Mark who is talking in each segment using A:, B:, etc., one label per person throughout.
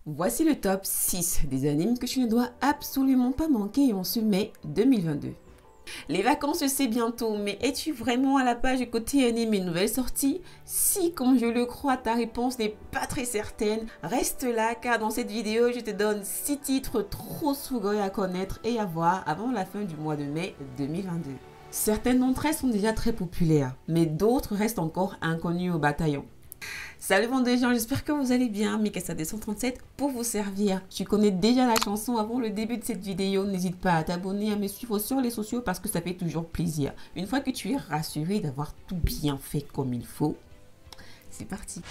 A: Voici le top 6 des animes que tu ne dois absolument pas manquer en ce mai 2022. Les vacances c'est bientôt, mais es-tu vraiment à la page côté anime et nouvelles sorties? Si, comme je le crois, ta réponse n'est pas très certaine, reste là car dans cette vidéo, je te donne 6 titres trop sugoi à connaître et à voir avant la fin du mois de mai 2022. Certaines d'entre elles sont déjà très populaires, mais d'autres restent encore inconnues au bataillon. Salut bande de gens, j'espère que vous allez bien, Mikasa 237 pour vous servir. Tu connais déjà la chanson avant le début de cette vidéo, n'hésite pas à t'abonner, à me suivre sur les sociaux parce que ça fait toujours plaisir. Une fois que tu es rassuré d'avoir tout bien fait comme il faut, c'est parti.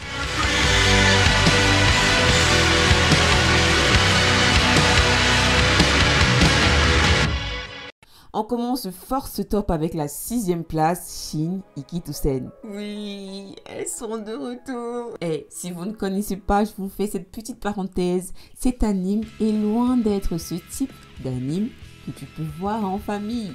A: On commence force top avec la 6e place, Shin Ikitosen. Oui, elles sont de retour. Et si vous ne connaissez pas, je vous fais cette petite parenthèse. Cet anime est loin d'être ce type d'anime que tu peux voir en famille.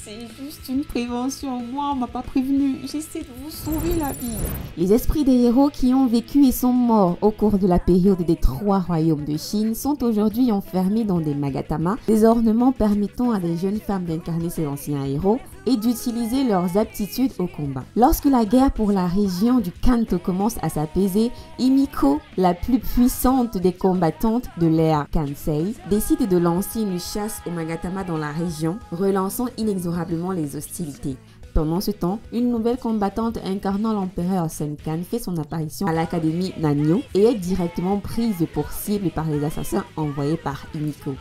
A: C'est juste une prévention. Moi, on m'a pas prévenu. J'essaie de vous sauver la vie.
B: Les esprits des héros qui ont vécu et sont morts au cours de la période des 3 royaumes de Chine sont aujourd'hui enfermés dans des magatama, des ornements permettant à des jeunes femmes d'incarner ces anciens héros et d'utiliser leurs aptitudes au combat. Lorsque la guerre pour la région du Kanto commence à s'apaiser, Himiko, la plus puissante des combattantes de l'ère Kansei, décide de lancer une chasse aux magatama dans la région, relançant inexorablement les hostilités. Pendant ce temps, une nouvelle combattante incarnant l'empereur Senkan fait son apparition à l'académie Nanyo et est directement prise pour cible par les assassins envoyés par Himiko.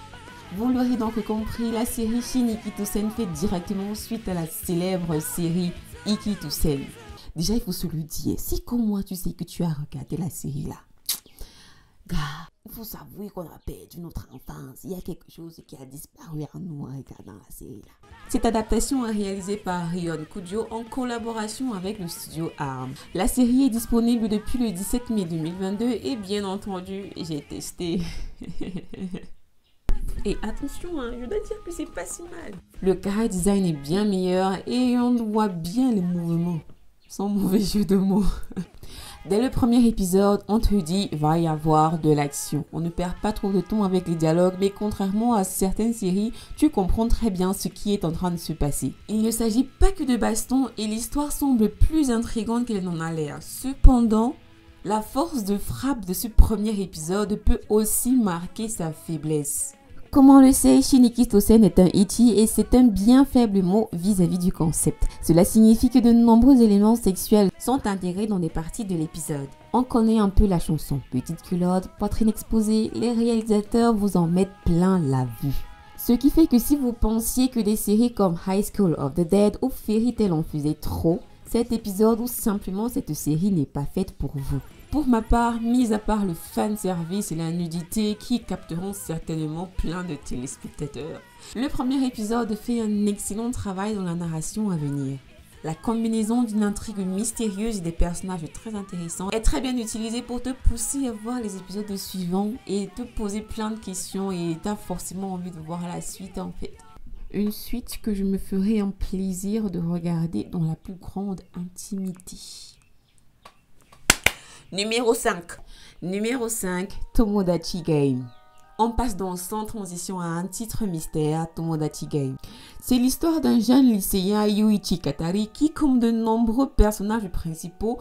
B: Vous l'aurez donc compris, la série Shin Ikitosen fait directement suite à la célèbre série Ikitosen. Déjà, il faut se le dire, si comme moi tu sais que tu as regardé la série là, gars, il faut s'avouer qu'on a perdu notre enfance. Il y a quelque chose qui a disparu en nous en regardant la série là.
A: Cette adaptation est réalisée par Rion Kujo en collaboration avec le studio ARM. La série est disponible depuis le 17 mai 2022 et bien entendu, j'ai testé. Et attention, je dois dire que c'est pas si mal. Le character design est bien meilleur et on voit bien les mouvements. Sans mauvais jeu de mots. Dès le premier épisode, on te dit va y avoir de l'action. On ne perd pas trop de temps avec les dialogues, mais contrairement à certaines séries, tu comprends très bien ce qui est en train de se passer. Il ne s'agit pas que de baston et l'histoire semble plus intrigante qu'elle n'en a l'air. Cependant, la force de frappe de ce premier épisode peut aussi marquer sa faiblesse.
B: Comme on le sait, Shin Ikitosen est un ecchi et c'est un bien faible mot vis-à-vis du concept. Cela signifie que de nombreux éléments sexuels sont intégrés dans des parties de l'épisode. On connaît un peu la chanson. Petite culotte, poitrine exposée, les réalisateurs vous en mettent plein la vue. Ce qui fait que si vous pensiez que des séries comme High School of the Dead ou Fairy Tail en faisaient trop, cet épisode ou simplement cette série n'est pas faite pour vous.
A: Pour ma part, mis à part le fanservice et la nudité qui capteront certainement plein de téléspectateurs, le premier épisode fait un excellent travail dans la narration à venir. La combinaison d'une intrigue mystérieuse et des personnages très intéressants est très bien utilisée pour te pousser à voir les épisodes suivants et te poser plein de questions et tu as forcément envie de voir la suite en fait. Une suite que je me ferai un plaisir de regarder dans la plus grande intimité. Numéro 5. Numéro 5, Tomodachi Game. On passe donc sans transition à un titre mystère, Tomodachi Game. C'est l'histoire d'un jeune lycéen, Yuichi Katari, qui, comme de nombreux personnages principaux,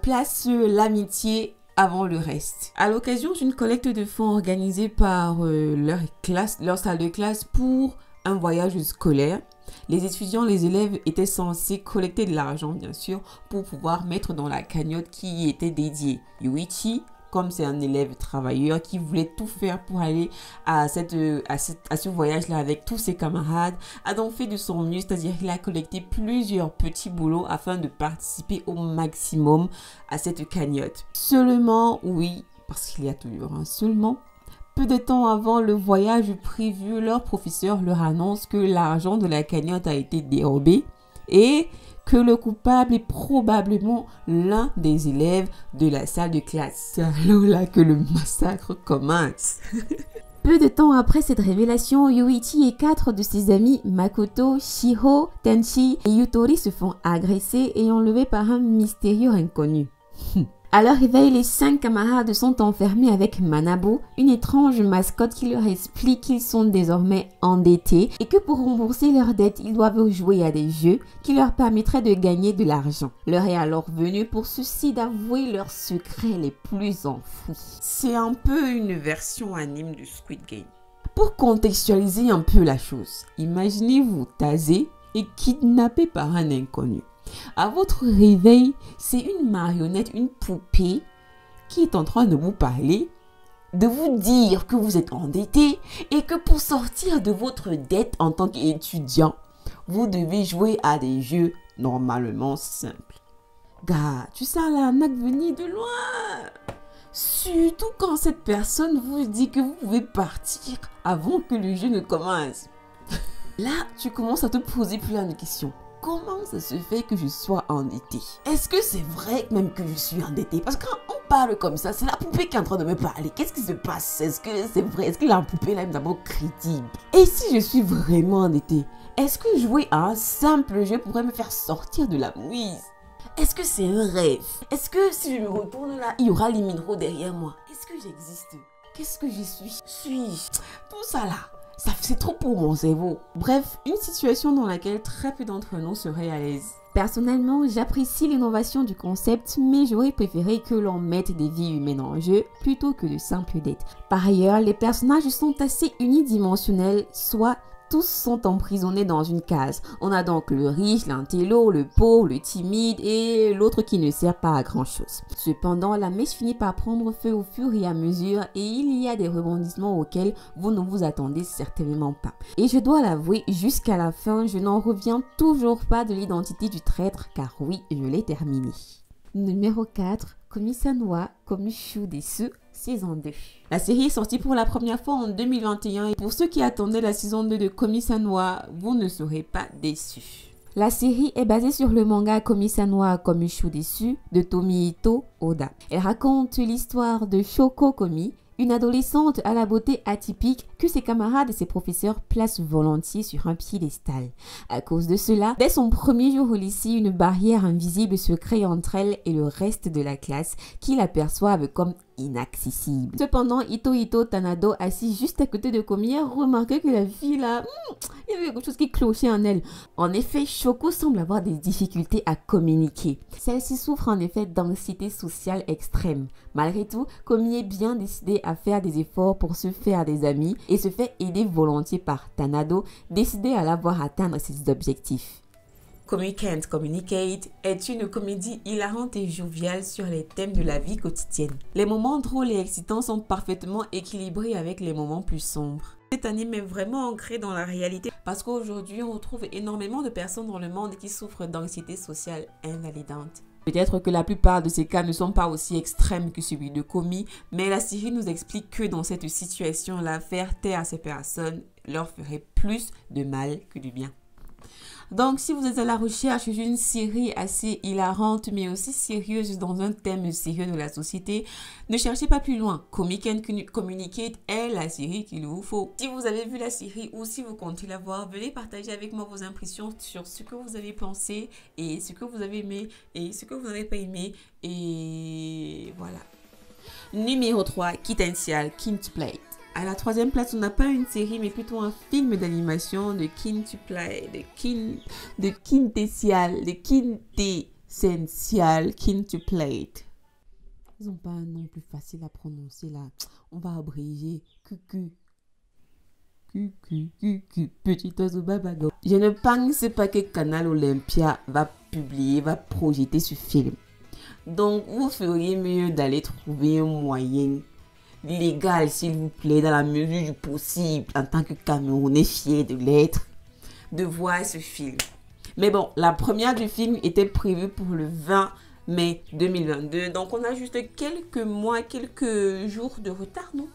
A: place l'amitié avant le reste. À l'occasion d'une collecte de fonds organisée par leur salle de classe pour un voyage scolaire, les étudiants, les élèves étaient censés collecter de l'argent, bien sûr, pour pouvoir mettre dans la cagnotte qui y était dédiée. Yuichi, comme c'est un élève travailleur qui voulait tout faire pour aller à ce voyage-là avec tous ses camarades, a donc fait de son mieux, c'est-à-dire qu'il a collecté plusieurs petits boulots afin de participer au maximum à cette cagnotte. Seulement, oui, parce qu'il y a toujours un seulement, peu de temps avant le voyage prévu, leur professeur leur annonce que l'argent de la cagnotte a été dérobé et que le coupable est probablement l'un des élèves de la salle de classe. C'est alors là que le massacre commence.
B: Peu de temps après cette révélation, Yuichi et 4 de ses amis, Makoto, Shiho, Tenchi et Yutori se font agresser et enlever par un mystérieux inconnu. À leur réveil, les 5 camarades sont enfermés avec Manabo, une étrange mascotte qui leur explique qu'ils sont désormais endettés et que pour rembourser leurs dettes, ils doivent jouer à des jeux qui leur permettraient de gagner de l'argent. L'heure est alors venue pour ceux-ci d'avouer leurs secrets les plus enfouis.
A: C'est un peu une version anime du Squid Game. Pour contextualiser un peu la chose, imaginez-vous tasé et kidnappé par un inconnu. À votre réveil, c'est une marionnette, une poupée qui est en train de vous parler, de vous dire que vous êtes endetté et que pour sortir de votre dette en tant qu'étudiant, vous devez jouer à des jeux normalement simples. Gars, tu sens l'arnaque venir de loin. Surtout quand cette personne vous dit que vous pouvez partir avant que le jeu ne commence. Là, tu commences à te poser plein de questions. Comment ça se fait que je sois endetté? Est-ce que c'est vrai même que je suis endetté? Parce que quand on parle comme ça, c'est la poupée qui est en train de me parler. Qu'est-ce qui se passe? Est-ce que c'est vrai? Est-ce que la poupée là est d'abord crédible? Et si je suis vraiment endetté, est-ce que jouer à un simple jeu pourrait me faire sortir de la mouise? Est-ce que c'est un rêve? Est-ce que si je me retourne là, il y aura les minéraux derrière moi? Est-ce que j'existe? Qu'est-ce que je suis? Suis-je? Tout ça là. C'est trop pour mon cerveau. Bref, une situation dans laquelle très peu d'entre nous seraient à l'aise.
B: Personnellement, j'apprécie l'innovation du concept, mais j'aurais préféré que l'on mette des vies humaines en jeu plutôt que de simples dettes. Par ailleurs, les personnages sont assez unidimensionnels, soit tous sont emprisonnés dans une case. On a donc le riche, l'intello, le pauvre, le timide et l'autre qui ne sert pas à grand chose. Cependant, la mèche finit par prendre feu au fur et à mesure et il y a des rebondissements auxquels vous ne vous attendez certainement pas. Et je dois l'avouer, jusqu'à la fin, je n'en reviens toujours pas de l'identité du traître car oui, je l'ai terminé. Numéro 4, Komi-sanwa Komushu Desu, saison 2.
A: La série est sortie pour la première fois en 2021 et pour ceux qui attendaient la saison 2 de Komi-sanwa, vous ne serez pas déçus.
B: La série est basée sur le manga Komi-sanwa Komushu Desu de Tomihito Oda. Elle raconte l'histoire de Shoko Komi, une adolescente à la beauté atypique que ses camarades et ses professeurs placent volontiers sur un piédestal. À cause de cela, dès son premier jour au lycée, une barrière invisible se crée entre elle et le reste de la classe qui la perçoivent comme inaccessible. Cependant, Ito Tanado, assis juste à côté de Komi, a remarqué que la fille là, il y avait quelque chose qui clochait en elle. En effet, Shoko semble avoir des difficultés à communiquer. Celle-ci souffre en effet d'anxiété sociale extrême. Malgré tout, Komi est bien décidée à faire des efforts pour se faire des amis et se fait aider volontiers par Tanado, décidée à la voir atteindre ses objectifs.
A: Komi Can't Communicate est une comédie hilarante et joviale sur les thèmes de la vie quotidienne. Les moments drôles et excitants sont parfaitement équilibrés avec les moments plus sombres. Cet anime est vraiment ancré dans la réalité parce qu'aujourd'hui on retrouve énormément de personnes dans le monde qui souffrent d'anxiété sociale invalidante. Peut-être que la plupart de ces cas ne sont pas aussi extrêmes que celui de Komi, mais la série nous explique que dans cette situation-là, faire taire à ces personnes leur ferait plus de mal que du bien. Donc, si vous êtes à la recherche d'une série assez hilarante, mais aussi sérieuse dans un thème sérieux de la société, ne cherchez pas plus loin. Komi Can't Communicate est la série qu'il vous faut. Si vous avez vu la série ou si vous comptez la voir, venez partager avec moi vos impressions sur ce que vous avez pensé et ce que vous avez aimé et ce que vous n'avez pas aimé. Et voilà. Numéro 3, Quintessential Quintuplet. À la troisième place, on n'a pas une série, mais plutôt un film d'animation de Quintuplet, de Quintessential Quintuplet. Ils n'ont pas un nom plus facile à prononcer là. On va abréger. Cucu. Petit oiseau babago. Je ne pense pas que Canal Olympia va projeter ce film. Donc, vous feriez mieux d'aller trouver un moyen légal, s'il vous plaît, dans la mesure du possible, en tant que Camerounais fier de l'être, de voir ce film. Mais bon, la première du film était prévue pour le 20 mai 2022. Donc, on a juste quelques jours de retard, non?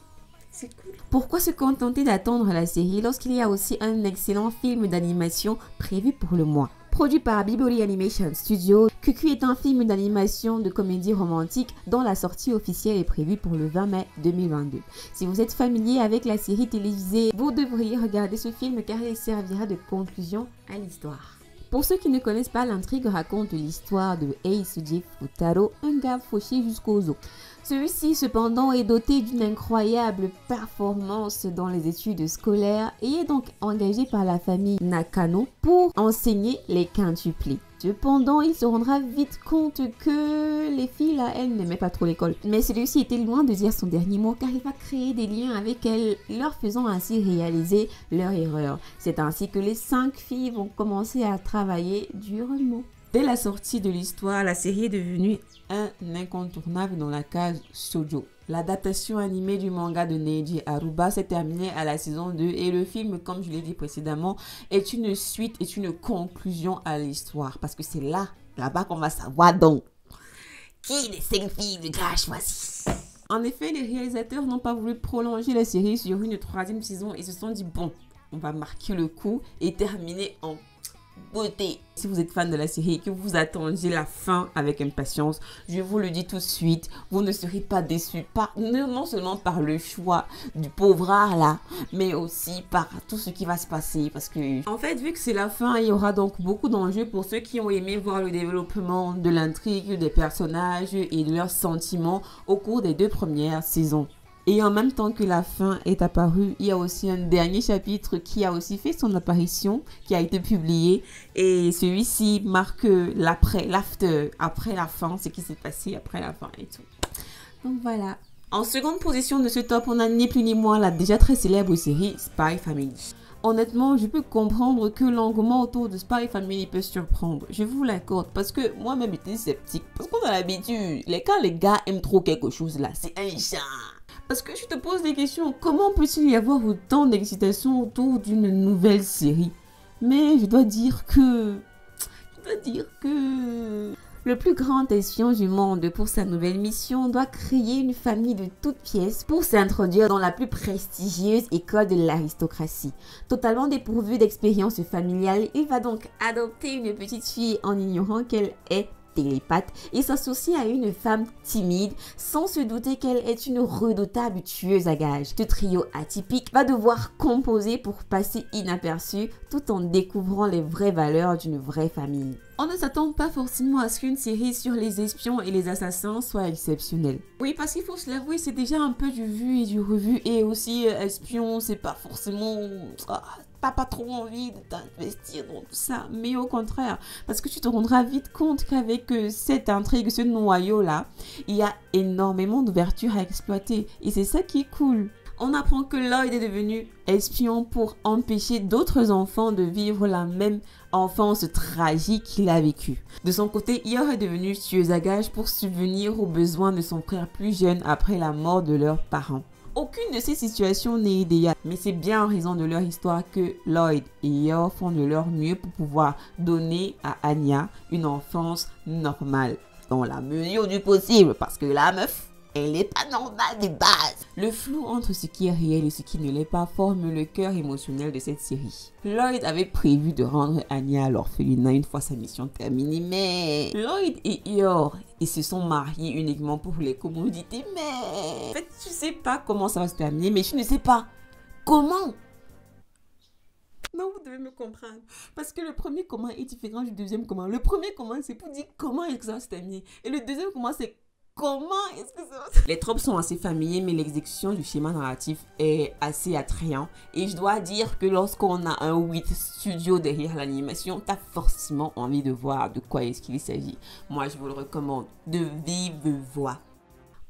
A: C'est cool.
B: Pourquoi se contenter d'attendre la série lorsqu'il y a aussi un excellent film d'animation prévu pour le mois? Produit par Biboli Animation Studio, Cucu est un film d'animation de comédie romantique dont la sortie officielle est prévue pour le 20 mai 2022. Si vous êtes familier avec la série télévisée, vous devriez regarder ce film car il servira de conclusion à l'histoire. Pour ceux qui ne connaissent pas, l'intrigue raconte l'histoire de Eisuji Futaro, un gars fauché jusqu'aux os. Celui-ci, cependant, est doté d'une incroyable performance dans les études scolaires et est donc engagé par la famille Nakano pour enseigner les quintuplés. Cependant, il se rendra vite compte que les filles, là, elles n'aimaient pas trop l'école. Mais celui-ci était loin de dire son dernier mot car il va créer des liens avec elles, leur faisant ainsi réaliser leur erreur. C'est ainsi que les 5 filles vont commencer à travailler durement.
A: Dès la sortie de l'histoire, la série est devenue un incontournable dans la case shoujo. L'adaptation animée du manga de Neji Aruba s'est terminée à la saison 2 et le film, comme je l'ai dit précédemment, est une suite, est une conclusion à l'histoire. Parce que c'est là-bas qu'on va savoir donc qui des 5 filles le gars a choisi. En effet, les réalisateurs n'ont pas voulu prolonger la série sur une 3e saison et se sont dit bon, on va marquer le coup et terminer en beauté. Si vous êtes fan de la série et que vous attendiez la fin avec impatience, je vous le dis tout de suite, vous ne serez pas déçus, non seulement par le choix du pauvre art là, mais aussi par tout ce qui va se passer. Parce que, en fait, vu que c'est la fin, il y aura donc beaucoup d'enjeux pour ceux qui ont aimé voir le développement de l'intrigue, des personnages et de leurs sentiments au cours des 2 premières saisons. Et en même temps que la fin est apparue, il y a aussi un dernier chapitre qui a aussi fait son apparition, qui a été publié. Et celui-ci marque l'after, après la fin, ce qui s'est passé après la fin et tout. Donc voilà. En seconde position de ce top, on a ni plus ni moins la déjà très célèbre série Spy Family. Honnêtement, je peux comprendre que l'engouement autour de Spy Family peut surprendre. Je vous l'accorde parce que moi-même j'étais sceptique. Parce qu'on a l'habitude, quand les gars aiment trop quelque chose là, c'est un genre. Parce que je te pose des questions, comment peut-il y avoir autant d'excitation autour d'une nouvelle série? Mais je dois dire que...
B: Le plus grand espion du monde pour sa nouvelle mission doit créer une famille de toutes pièces pour s'introduire dans la plus prestigieuse école de l'aristocratie. Totalement dépourvu d'expérience familiale, il va donc adopter une petite fille en ignorant qu'elle est télépathe et s'associer à une femme timide sans se douter qu'elle est une redoutable tueuse à gages. Ce trio atypique va devoir composer pour passer inaperçu tout en découvrant les vraies valeurs d'une vraie famille.
A: On ne s'attend pas forcément à ce qu'une série sur les espions et les assassins soit exceptionnelle. Oui, parce qu'il faut se l'avouer, c'est déjà un peu du vu et du revu. Et aussi, espion, c'est pas forcément... t'as pas trop envie de t'investir dans tout ça. Mais au contraire, parce que tu te rendras vite compte qu'avec cette intrigue, ce noyau-là, il y a énormément d'ouverture à exploiter. Et c'est ça qui est cool. On apprend que Lloyd est devenu espion pour empêcher d'autres enfants de vivre la même enfance tragique qu'il a vécue. De son côté, Yor est devenue tueuse à gages pour subvenir aux besoins de son frère plus jeune après la mort de leurs parents. Aucune de ces situations n'est idéale, mais c'est bien en raison de leur histoire que Lloyd et Yor font de leur mieux pour pouvoir donner à Anya une enfance normale. Dans la mesure du possible, parce que la meuf, elle n'est pas normale de base. Le flou entre ce qui est réel et ce qui ne l'est pas forme le cœur émotionnel de cette série. Lloyd avait prévu de rendre Anya à l'orphelinat une fois sa mission terminée, mais Lloyd et Yor ils se sont mariés uniquement pour les commodités, mais en fait, je sais pas comment ça va se terminer, mais je ne sais pas comment. Non, vous devez me comprendre. Parce que le premier comment est différent du deuxième comment. Le premier comment, c'est pour dire comment est-ce que ça va se terminer. Et le deuxième comment, c'est comment est-ce que ça va se terminer. Les tropes sont assez familiers, mais l'exécution du schéma narratif est assez attrayant. Et je dois dire que lorsqu'on a un 8 studio derrière l'animation, t'as forcément envie de voir de quoi est-ce qu'il s'agit. Moi, je vous le recommande de vive voix.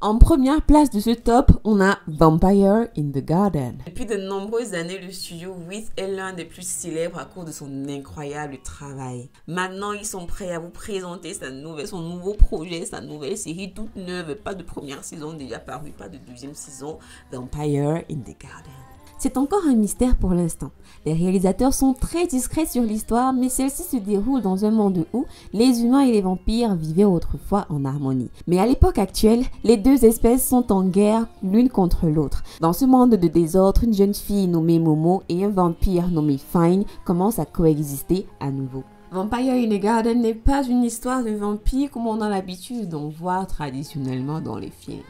A: En première place de ce top, on a Vampire in the Garden. Depuis de nombreuses années, le studio 8 est l'un des plus célèbres à cause de son incroyable travail. Maintenant, ils sont prêts à vous présenter son nouveau projet, sa nouvelle série toute neuve. Pas de première saison déjà parue, pas de deuxième saison. Vampire in the Garden.
B: C'est encore un mystère pour l'instant. Les réalisateurs sont très discrets sur l'histoire, mais celle-ci se déroule dans un monde où les humains et les vampires vivaient autrefois en harmonie. Mais à l'époque actuelle, les deux espèces sont en guerre l'une contre l'autre. Dans ce monde de désordre, une jeune fille nommée Momo et un vampire nommé Fine commencent à coexister à nouveau.
A: Vampire in the Garden n'est pas une histoire de vampire comme on a l'habitude d'en voir traditionnellement dans les films.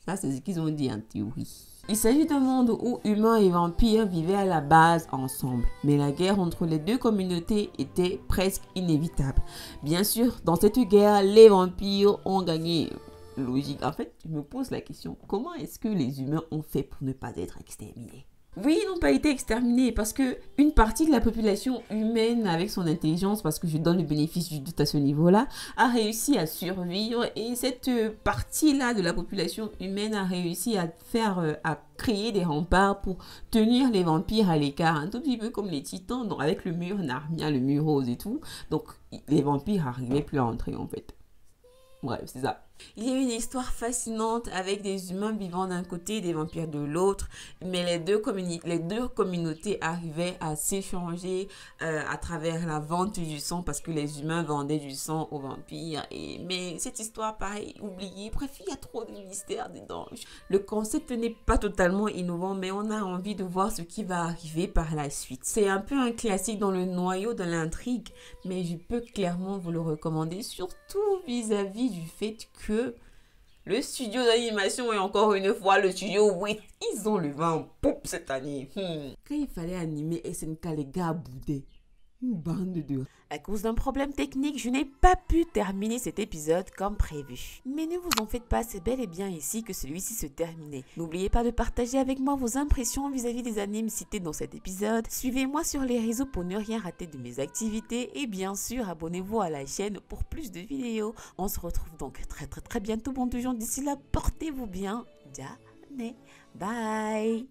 A: Ça, c'est ce qu'ils ont dit en théorie. Il s'agit d'un monde où humains et vampires vivaient à la base ensemble, mais la guerre entre les deux communautés était presque inévitable. Bien sûr, dans cette guerre, les vampires ont gagné. Logique. En fait, je me pose la question, comment est-ce que les humains ont fait pour ne pas être exterminés? Oui, ils n'ont pas été exterminés parce que une partie de la population humaine, avec son intelligence, parce que je donne le bénéfice du doute à ce niveau-là, a réussi à survivre, et cette partie-là de la population humaine a réussi à à créer des remparts pour tenir les vampires à l'écart, un tout petit peu comme les titans, donc avec le mur Narnia, le mur rose et tout. Donc les vampires n'arrivaient plus à entrer en fait. Bref, c'est ça. Il y a une histoire fascinante avec des humains vivant d'un côté et des vampires de l'autre, mais les deux communautés arrivaient à s'échanger à travers la vente du sang, parce que les humains vendaient du sang aux vampires. Mais cette histoire, pareil, oubliée. Bref, il y a trop de mystères dedans. Le concept n'est pas totalement innovant, mais on a envie de voir ce qui va arriver par la suite. C'est un peu un classique dans le noyau de l'intrigue, mais je peux clairement vous le recommander, surtout vis-à-vis du fait que le studio d'animation et encore une fois le studio WIT, ils ont le vent en poupe cette année. Quand il fallait animer SNK, les gars boudaient. Une bande de... À cause d'un problème technique, je n'ai pas pu terminer cet épisode comme prévu. Mais ne vous en faites pas, c'est bel et bien ici que celui-ci se terminait. N'oubliez pas de partager avec moi vos impressions vis-à-vis des animes cités dans cet épisode. Suivez-moi sur les réseaux pour ne rien rater de mes activités. Et bien sûr, abonnez-vous à la chaîne pour plus de vidéos. On se retrouve donc très bientôt, bon de gens. D'ici là, portez-vous bien. Ja, ne, bye.